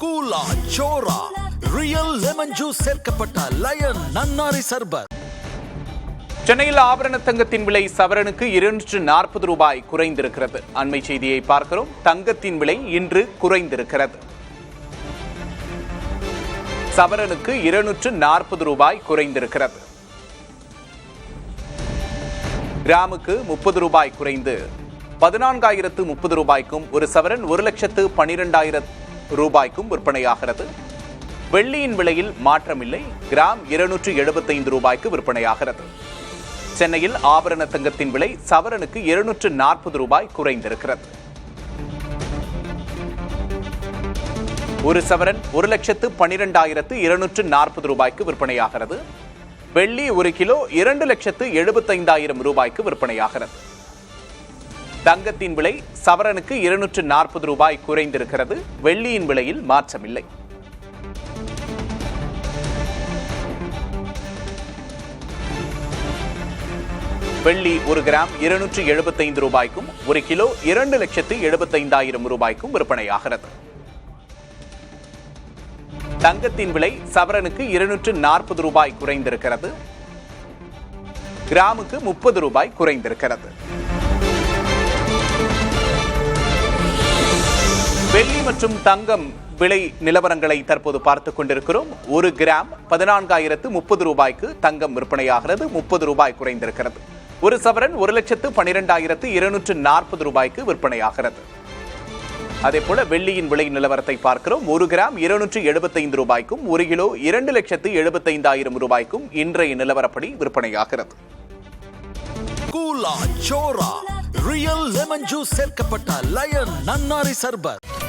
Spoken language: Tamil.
கூலா சோரா ரியல் லெமன் ஜூஸ் சேர்க்கப்பட்ட லயன் நன்னாரி சர்பத். சென்னையில் ஆபரண தங்கத்தின் விலை சவரனுக்கு 240 ரூபாய் குறைந்திருக்கிறது. அண்மை செய்தியை பார்க்கிறோம். தங்கத்தின் விலை இன்று குறைந்திருக்கிறது. சவரனுக்கு 240 ரூபாய் குறைந்திருக்கிறது. கிராமுக்கு 30 ரூபாய் குறைந்து 14,030 ரூபாய்க்கும் ஒரு சவரன் 1,12,000 ரூபாய்க்கும் விற்பனையாகிறது. வெள்ளியின் விலையில் மாற்றமில்லை. கிராம் 275 ரூபாய்க்கு விற்பனையாகிறது. சென்னையில் ஆபரண தங்கத்தின் விலை சவரனுக்கு 240 ரூபாய் குறைந்திருக்கிறது. ஒரு சவரன் 1,12,240 ரூபாய்க்கு விற்பனையாகிறது. வெள்ளி ஒரு கிலோ 2,75,000 ரூபாய்க்கு விற்பனையாகிறது. தங்கத்தின் விலை சவரனுக்கு 240 ரூபாய் குறைந்திருக்கிறது. வெள்ளியின் விலையில் மாற்றமில்லை. வெள்ளி ஒரு கிராம் 275 ரூபாய்க்கும் ஒரு கிலோ 2,75,000 ரூபாய்க்கும் விற்பனையாகிறது. தங்கத்தின் விலை சவரனுக்கு 240 ரூபாய் குறைந்திருக்கிறது. கிராமுக்கு 30 ரூபாய் குறைந்திருக்கிறது. வெள்ளி மற்றும் தங்கம் விலை நிலவரங்களை தற்போது பார்த்துக் கொண்டிருக்கிறோம். ஒரு கிராம் 14,030 ரூபாய்க்கு தங்கம் விற்பனையாகிறது. 30 ரூபாய் குறைந்திருக்கிறது. ஒரு சவரன் 1,12,240 ரூபாய்க்கு விற்பனையாகிறது. அதே போல வெள்ளியின் விலை நிலவரத்தை பார்க்கிறோம். ஒரு கிராம் 275 ரூபாய்க்கும் ஒரு கிலோ 2,75,000 ரூபாய்க்கும் இன்றைய நிலவரப்படி விற்பனையாகிறது. கூலா சோரா ரியல் லெமன் ஜூஸ் சேர்க்கப்பட்ட லயன் நன்னாரி சர்பத்.